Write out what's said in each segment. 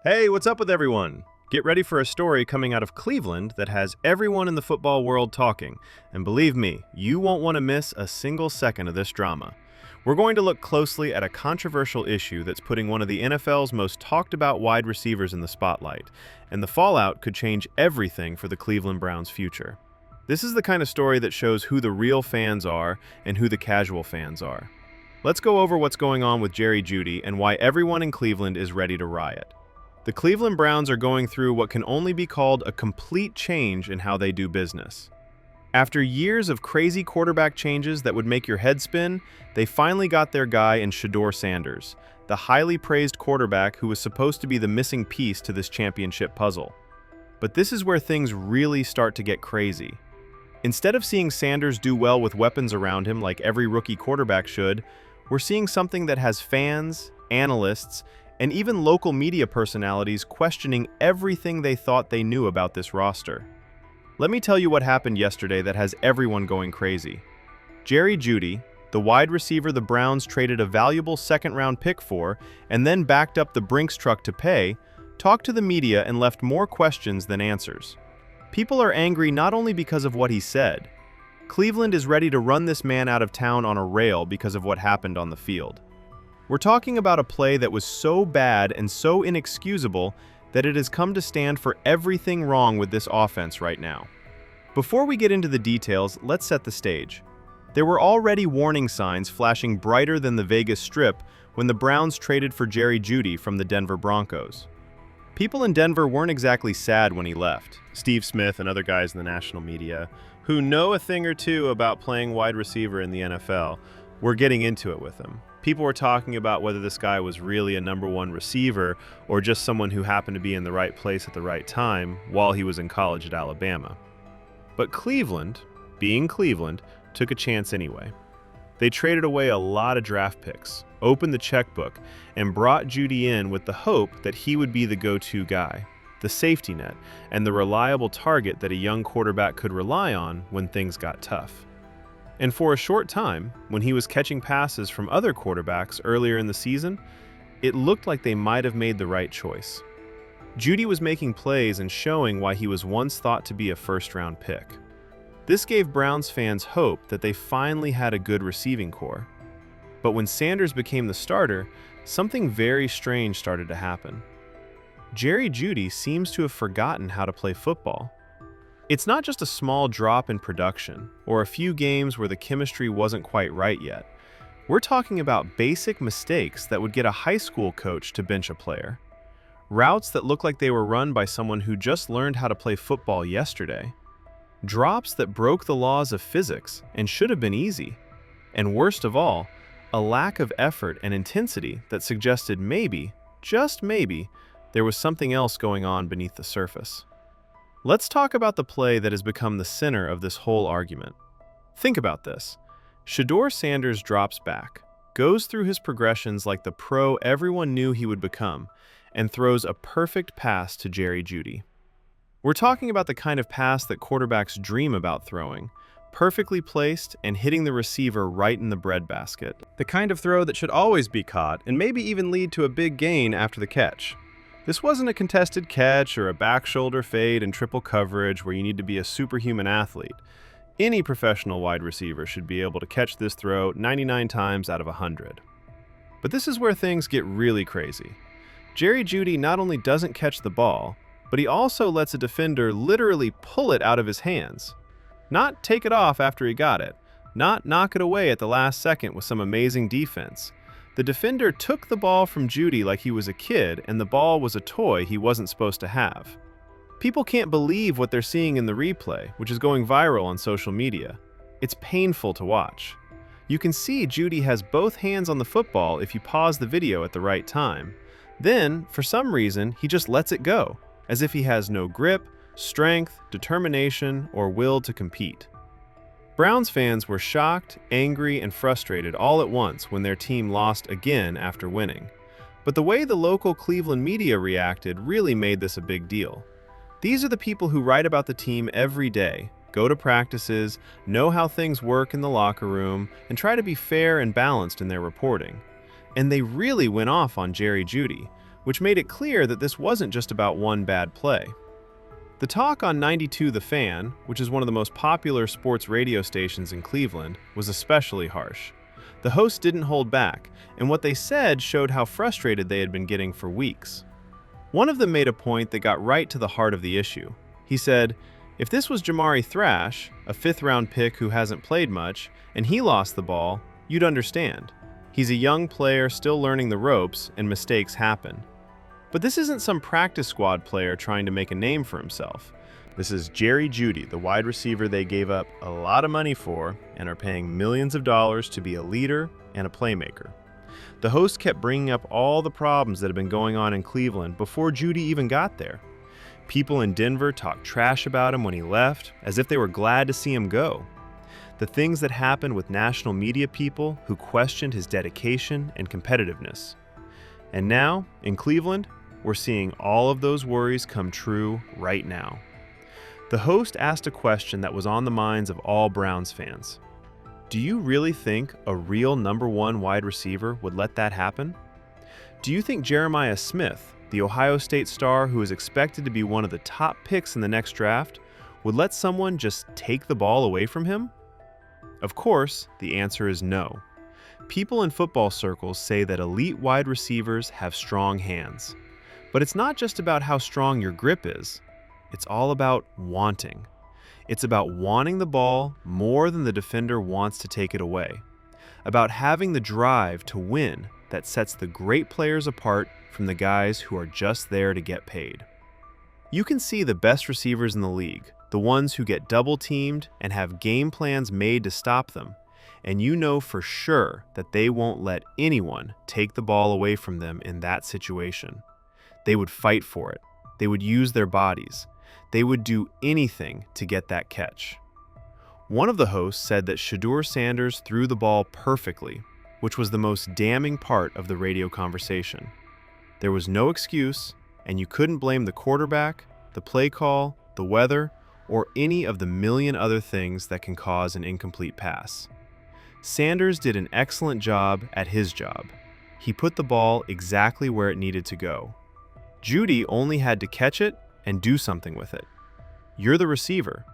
Hey, what's up with everyone? Get ready for a story coming out of Cleveland that has everyone in the football world talking. And believe me, you won't want to miss a single second of this drama. We're going to look closely at a controversial issue that's putting one of the NFL's most talked about wide receivers in the spotlight, and the fallout could change everything for the Cleveland Browns' future. This is the kind of story that shows who the real fans are and who the casual fans are. Let's go over what's going on with Jeudy and why everyone in Cleveland is ready to riot. The Cleveland Browns are going through what can only be called a complete change in how they do business. After years of crazy quarterback changes that would make your head spin, they finally got their guy in Shedeur Sanders, the highly praised quarterback who was supposed to be the missing piece to this championship puzzle. But this is where things really start to get crazy. Instead of seeing Sanders do well with weapons around him like every rookie quarterback should, we're seeing something that has fans, analysts, and even local media personalities questioning everything they thought they knew about this roster. Let me tell you what happened yesterday that has everyone going crazy. Jeudy, the wide receiver the Browns traded a valuable second-round pick for and then backed up the Brinks truck to pay, talked to the media and left more questions than answers. People are angry not only because of what he said. Cleveland is ready to run this man out of town on a rail because of what happened on the field. We're talking about a play that was so bad and so inexcusable that it has come to stand for everything wrong with this offense right now. Before we get into the details, let's set the stage. There were already warning signs flashing brighter than the Vegas Strip when the Browns traded for Jeudy from the Denver Broncos. People in Denver weren't exactly sad when he left. Steve Smith and other guys in the national media, who know a thing or two about playing wide receiver in the NFL, were getting into it with him. People were talking about whether this guy was really a number one receiver or just someone who happened to be in the right place at the right time while he was in college at Alabama. But Cleveland, being Cleveland, took a chance anyway. They traded away a lot of draft picks, opened the checkbook, and brought Jeudy in with the hope that he would be the go-to guy, the safety net, and the reliable target that a young quarterback could rely on when things got tough. And for a short time, when he was catching passes from other quarterbacks earlier in the season, it looked like they might have made the right choice. Jeudy was making plays and showing why he was once thought to be a first-round pick. This gave Browns fans hope that they finally had a good receiving core. But when Sanders became the starter, something very strange started to happen. Jeudy seems to have forgotten how to play football. It's not just a small drop in production or a few games where the chemistry wasn't quite right yet. We're talking about basic mistakes that would get a high school coach to bench a player. Routes that look like they were run by someone who just learned how to play football yesterday. Drops that broke the laws of physics and should have been easy. And worst of all, a lack of effort and intensity that suggested maybe, just maybe, there was something else going on beneath the surface. Let's talk about the play that has become the center of this whole argument. Think about this. Shedeur Sanders drops back, goes through his progressions like the pro everyone knew he would become, and throws a perfect pass to Jeudy. We're talking about the kind of pass that quarterbacks dream about throwing, perfectly placed and hitting the receiver right in the breadbasket. The kind of throw that should always be caught and maybe even lead to a big gain after the catch. This wasn't a contested catch or a back shoulder fade in triple coverage where you need to be a superhuman athlete. Any professional wide receiver should be able to catch this throw 99 times out of 100. But this is where things get really crazy. Jeudy not only doesn't catch the ball, but he also lets a defender literally pull it out of his hands. Not take it off after he got it, not knock it away at the last second with some amazing defense. The defender took the ball from Jeudy like he was a kid, and the ball was a toy he wasn't supposed to have. People can't believe what they're seeing in the replay, which is going viral on social media. It's painful to watch. You can see Jeudy has both hands on the football if you pause the video at the right time. Then, for some reason, he just lets it go, as if he has no grip, strength, determination, or will to compete. Browns fans were shocked, angry, and frustrated all at once when their team lost again after winning. But the way the local Cleveland media reacted really made this a big deal. These are the people who write about the team every day, go to practices, know how things work in the locker room, and try to be fair and balanced in their reporting. And they really went off on Jeudy, which made it clear that this wasn't just about one bad play. The talk on 92 The Fan, which is one of the most popular sports radio stations in Cleveland, was especially harsh. The hosts didn't hold back, and what they said showed how frustrated they had been getting for weeks. One of them made a point that got right to the heart of the issue. He said, "If this was Jamari Thrash, a fifth-round pick who hasn't played much, and he lost the ball, you'd understand. He's a young player still learning the ropes, and mistakes happen. But this isn't some practice squad player trying to make a name for himself. This is Jeudy, the wide receiver they gave up a lot of money for and are paying millions of dollars to be a leader and a playmaker." The host kept bringing up all the problems that had been going on in Cleveland before Jeudy even got there. People in Denver talked trash about him when he left, as if they were glad to see him go. The things that happened with national media people who questioned his dedication and competitiveness. And now, in Cleveland, we're seeing all of those worries come true right now. The host asked a question that was on the minds of all Browns fans. Do you really think a real number one wide receiver would let that happen? Do you think Jeremiah Smith, the Ohio State star who is expected to be one of the top picks in the next draft, would let someone just take the ball away from him? Of course, the answer is no. People in football circles say that elite wide receivers have strong hands. But it's not just about how strong your grip is. It's all about wanting. It's about wanting the ball more than the defender wants to take it away. About having the drive to win that sets the great players apart from the guys who are just there to get paid. You can see the best receivers in the league, the ones who get double-teamed and have game plans made to stop them, and you know for sure that they won't let anyone take the ball away from them in that situation. They would fight for it. They would use their bodies. They would do anything to get that catch. One of the hosts said that Shedeur Sanders threw the ball perfectly, which was the most damning part of the radio conversation. There was no excuse, and you couldn't blame the quarterback, the play call, the weather, or any of the million other things that can cause an incomplete pass. Sanders did an excellent job at his job. He put the ball exactly where it needed to go. Jeudy only had to catch it and do something with it. You're the receiver.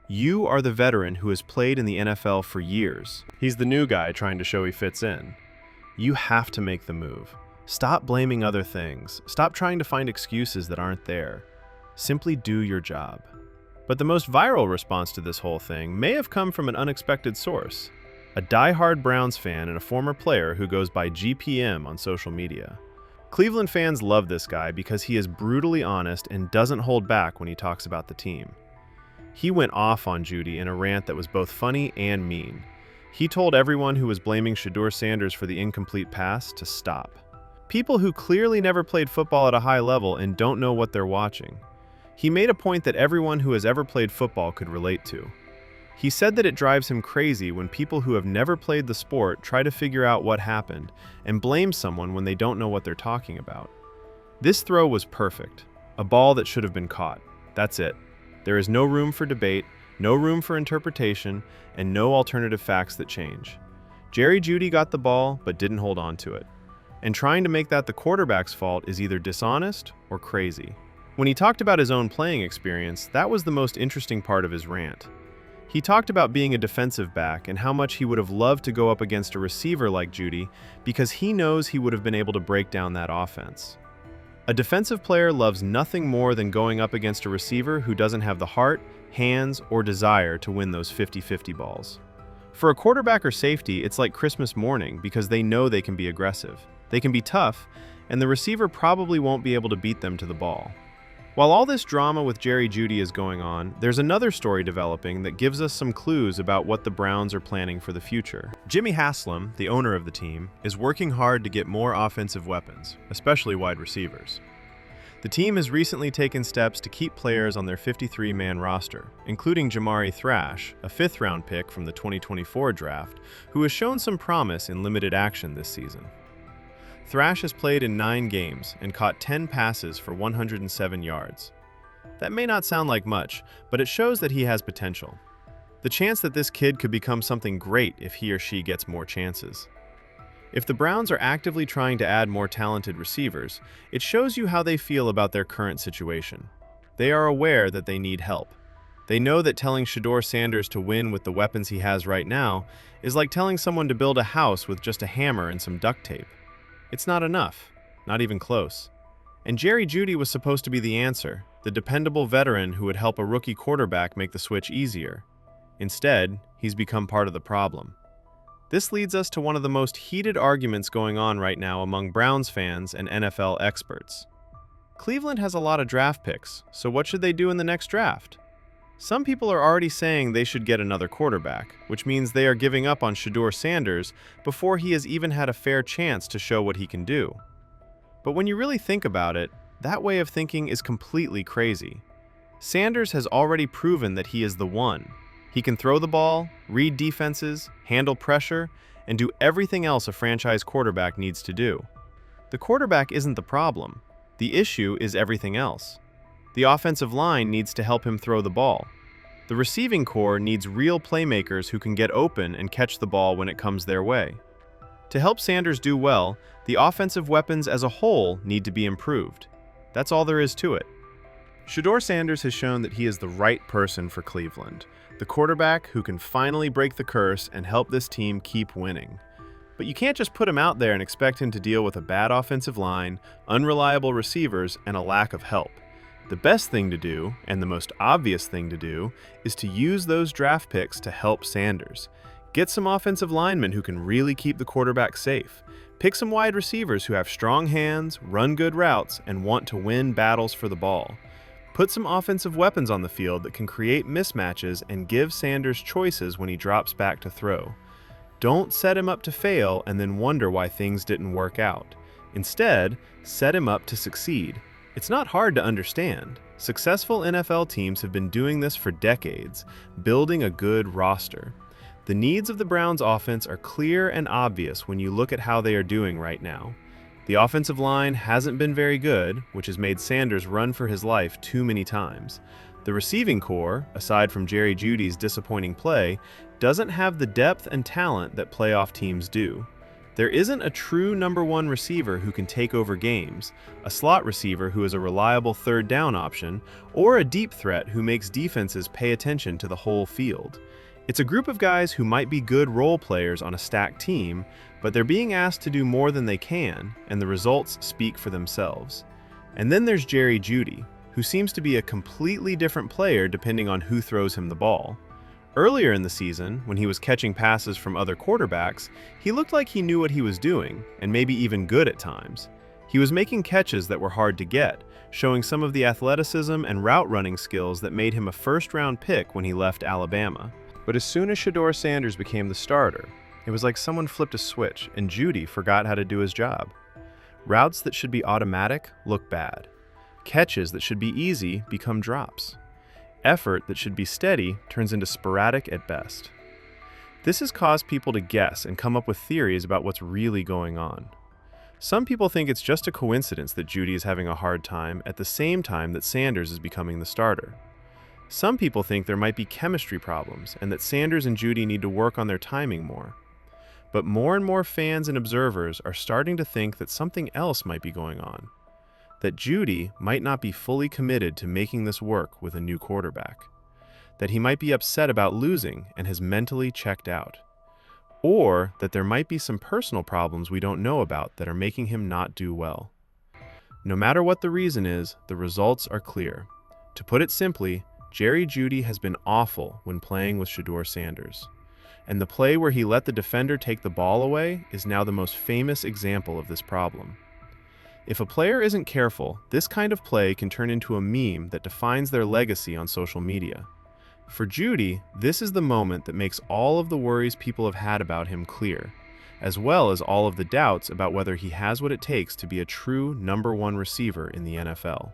You are the veteran who has played in the NFL for years. He's the new guy trying to show he fits in. You have to make the move. Stop blaming other things. Stop trying to find excuses that aren't there. Simply do your job. But the most viral response to this whole thing may have come from an unexpected source. A die-hard Browns fan and a former player who goes by GPM on social media. Cleveland fans love this guy because he is brutally honest and doesn't hold back when he talks about the team. He went off on Jeudy in a rant that was both funny and mean. He told everyone who was blaming Shedeur Sanders for the incomplete pass to stop. People who clearly never played football at a high level and don't know what they're watching. He made a point that everyone who has ever played football could relate to. He said that it drives him crazy when people who have never played the sport try to figure out what happened and blame someone when they don't know what they're talking about. This throw was perfect, a ball that should have been caught. That's it. There is no room for debate, no room for interpretation, and no alternative facts that change. Jeudy got the ball but didn't hold on to it. And trying to make that the quarterback's fault is either dishonest or crazy. When he talked about his own playing experience, that was the most interesting part of his rant. He talked about being a defensive back and how much he would have loved to go up against a receiver like Jeudy because he knows he would have been able to break down that offense. A defensive player loves nothing more than going up against a receiver who doesn't have the heart, hands, or desire to win those 50-50 balls. For a quarterback or safety, it's like Christmas morning because they know they can be aggressive. They can be tough, and the receiver probably won't be able to beat them to the ball. While all this drama with Jeudy is going on, there's another story developing that gives us some clues about what the Browns are planning for the future. Jimmy Haslam, the owner of the team, is working hard to get more offensive weapons, especially wide receivers. The team has recently taken steps to keep players on their 53-man roster, including Jamari Thrash, a fifth-round pick from the 2024 draft, who has shown some promise in limited action this season. Thrash has played in 9 games and caught 10 passes for 107 yards. That may not sound like much, but it shows that he has potential. The chance that this kid could become something great if he or she gets more chances. If the Browns are actively trying to add more talented receivers, it shows you how they feel about their current situation. They are aware that they need help. They know that telling Shedeur Sanders to win with the weapons he has right now is like telling someone to build a house with just a hammer and some duct tape. It's not enough, not even close. And Jeudy was supposed to be the answer, the dependable veteran who would help a rookie quarterback make the switch easier. Instead, he's become part of the problem. This leads us to one of the most heated arguments going on right now among Browns fans and NFL experts. Cleveland has a lot of draft picks, so what should they do in the next draft? Some people are already saying they should get another quarterback, which means they are giving up on Shedeur Sanders before he has even had a fair chance to show what he can do. But when you really think about it, that way of thinking is completely crazy. Sanders has already proven that he is the one. He can throw the ball, read defenses, handle pressure, and do everything else a franchise quarterback needs to do. The quarterback isn't the problem. The issue is everything else. The offensive line needs to help him throw the ball. The receiving corps needs real playmakers who can get open and catch the ball when it comes their way. To help Sanders do well, the offensive weapons as a whole need to be improved. That's all there is to it. Shedeur Sanders has shown that he is the right person for Cleveland, the quarterback who can finally break the curse and help this team keep winning. But you can't just put him out there and expect him to deal with a bad offensive line, unreliable receivers, and a lack of help. The best thing to do, and the most obvious thing to do, is to use those draft picks to help Sanders. Get some offensive linemen who can really keep the quarterback safe. Pick some wide receivers who have strong hands, run good routes, and want to win battles for the ball. Put some offensive weapons on the field that can create mismatches and give Sanders choices when he drops back to throw. Don't set him up to fail and then wonder why things didn't work out. Instead, set him up to succeed. It's not hard to understand. Successful NFL teams have been doing this for decades, building a good roster. The needs of the Browns' offense are clear and obvious when you look at how they are doing right now. The offensive line hasn't been very good, which has made Sanders run for his life too many times. The receiving corps, aside from Jeudy's disappointing play, doesn't have the depth and talent that playoff teams do. There isn't a true number one receiver who can take over games, a slot receiver who is a reliable third down option, or a deep threat who makes defenses pay attention to the whole field. It's a group of guys who might be good role players on a stacked team, but they're being asked to do more than they can, and the results speak for themselves. And then there's Jeudy, who seems to be a completely different player depending on who throws him the ball. Earlier in the season, when he was catching passes from other quarterbacks, he looked like he knew what he was doing, and maybe even good at times. He was making catches that were hard to get, showing some of the athleticism and route running skills that made him a first-round pick when he left Alabama. But as soon as Shedeur Sanders became the starter, it was like someone flipped a switch and Jeudy forgot how to do his job. Routes that should be automatic look bad. Catches that should be easy become drops. Effort that should be steady turns into sporadic at best. This has caused people to guess and come up with theories about what's really going on. Some people think it's just a coincidence that Jeudy is having a hard time at the same time that Sanders is becoming the starter. Some people think there might be chemistry problems and that Sanders and Jeudy need to work on their timing more. But more and more fans and observers are starting to think that something else might be going on. That Jeudy might not be fully committed to making this work with a new quarterback. That he might be upset about losing and has mentally checked out. Or that there might be some personal problems we don't know about that are making him not do well. No matter what the reason is, the results are clear. To put it simply, Jeudy has been awful when playing with Shedeur Sanders. And the play where he let the defender take the ball away is now the most famous example of this problem. If a player isn't careful, this kind of play can turn into a meme that defines their legacy on social media. For Jeudy, this is the moment that makes all of the worries people have had about him clear, as well as all of the doubts about whether he has what it takes to be a true number one receiver in the NFL.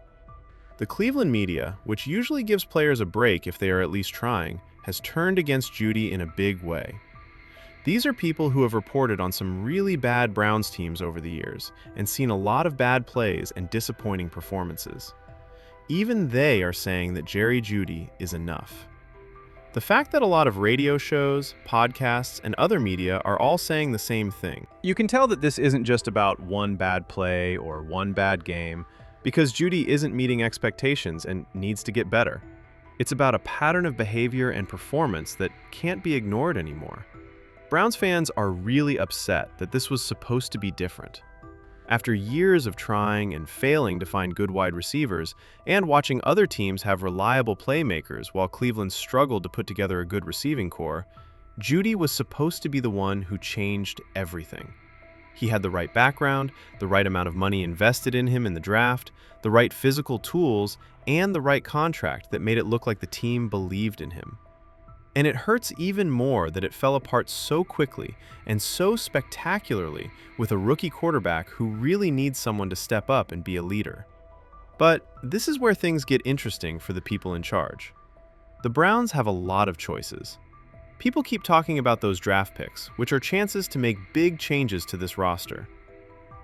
The Cleveland media, which usually gives players a break if they are at least trying, has turned against Jeudy in a big way. These are people who have reported on some really bad Browns teams over the years and seen a lot of bad plays and disappointing performances. Even they are saying that Jeudy is enough. The fact that a lot of radio shows, podcasts, and other media are all saying the same thing. You can tell that this isn't just about one bad play or one bad game, because Jeudy isn't meeting expectations and needs to get better. It's about a pattern of behavior and performance that can't be ignored anymore. Browns fans are really upset that this was supposed to be different. After years of trying and failing to find good wide receivers and watching other teams have reliable playmakers while Cleveland struggled to put together a good receiving core, Jeudy was supposed to be the one who changed everything. He had the right background, the right amount of money invested in him in the draft, the right physical tools, and the right contract that made it look like the team believed in him. And it hurts even more that it fell apart so quickly and so spectacularly with a rookie quarterback who really needs someone to step up and be a leader. But this is where things get interesting for the people in charge. The Browns have a lot of choices. People keep talking about those draft picks, which are chances to make big changes to this roster.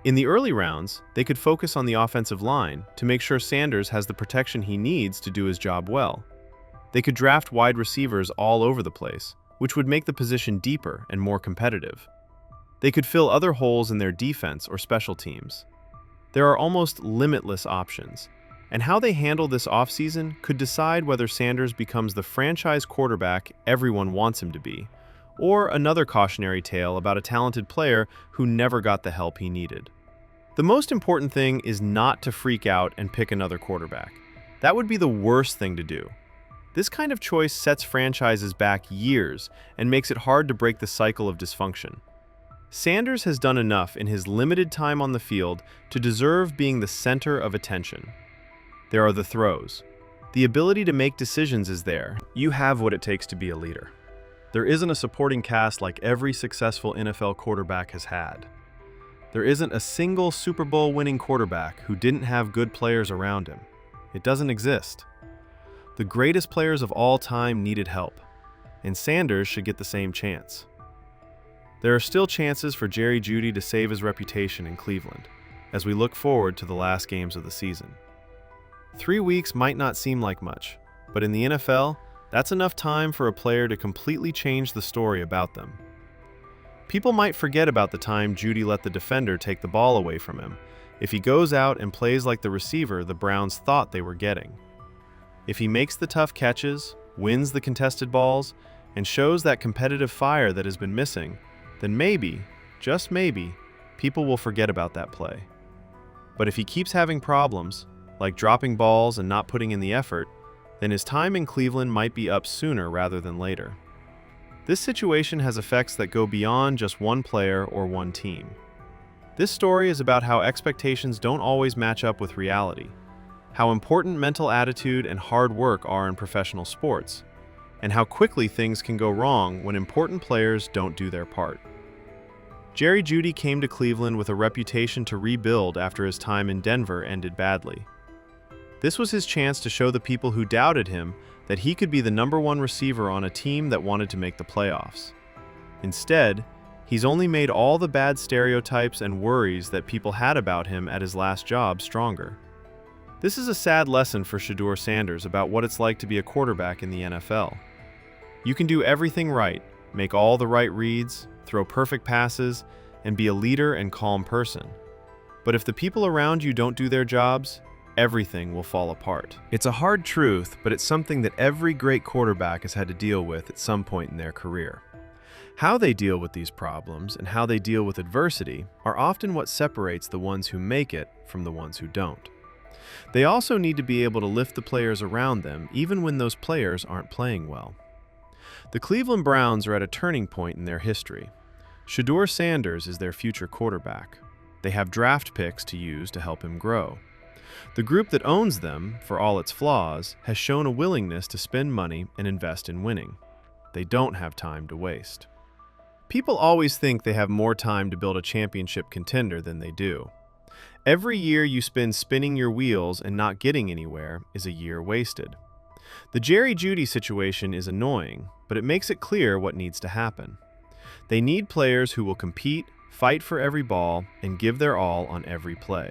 In the early rounds, they could focus on the offensive line to make sure Sanders has the protection he needs to do his job well. They could draft wide receivers all over the place, which would make the position deeper and more competitive. They could fill other holes in their defense or special teams. There are almost limitless options, and how they handle this offseason could decide whether Sanders becomes the franchise quarterback everyone wants him to be, or another cautionary tale about a talented player who never got the help he needed. The most important thing is not to freak out and pick another quarterback. That would be the worst thing to do. This kind of choice sets franchises back years and makes it hard to break the cycle of dysfunction. Sanders has done enough in his limited time on the field to deserve being the center of attention. There are the throws. The ability to make decisions is there. You have what it takes to be a leader. There isn't a supporting cast like every successful NFL quarterback has had. There isn't a single Super Bowl winning quarterback who didn't have good players around him. It doesn't exist. The greatest players of all time needed help, and Sanders should get the same chance. There are still chances for Jeudy to save his reputation in Cleveland, as we look forward to the last games of the season. 3 weeks might not seem like much, but in the NFL, that's enough time for a player to completely change the story about them. People might forget about the time Jeudy let the defender take the ball away from him, if he goes out and plays like the receiver the Browns thought they were getting. If he makes the tough catches, wins the contested balls, and shows that competitive fire that has been missing, then maybe, just maybe, people will forget about that play. But if he keeps having problems, like dropping balls and not putting in the effort, then his time in Cleveland might be up sooner rather than later. This situation has effects that go beyond just one player or one team. This story is about how expectations don't always match up with reality, how important mental attitude and hard work are in professional sports, and how quickly things can go wrong when important players don't do their part. Jeudy came to Cleveland with a reputation to rebuild after his time in Denver ended badly. This was his chance to show the people who doubted him that he could be the #1 receiver on a team that wanted to make the playoffs. Instead, he's only made all the bad stereotypes and worries that people had about him at his last job stronger. This is a sad lesson for Shedeur Sanders about what it's like to be a quarterback in the NFL. You can do everything right, make all the right reads, throw perfect passes, and be a leader and calm person. But if the people around you don't do their jobs, everything will fall apart. It's a hard truth, but it's something that every great quarterback has had to deal with at some point in their career. How they deal with these problems and how they deal with adversity are often what separates the ones who make it from the ones who don't. They also need to be able to lift the players around them even when those players aren't playing well. The Cleveland Browns are at a turning point in their history. Shedeur Sanders is their future quarterback. They have draft picks to use to help him grow. The group that owns them, for all its flaws, has shown a willingness to spend money and invest in winning. They don't have time to waste. People always think they have more time to build a championship contender than they do. Every year you spend spinning your wheels and not getting anywhere is a year wasted. The Jeudy situation is annoying, but it makes it clear what needs to happen. They need players who will compete, fight for every ball, and give their all on every play.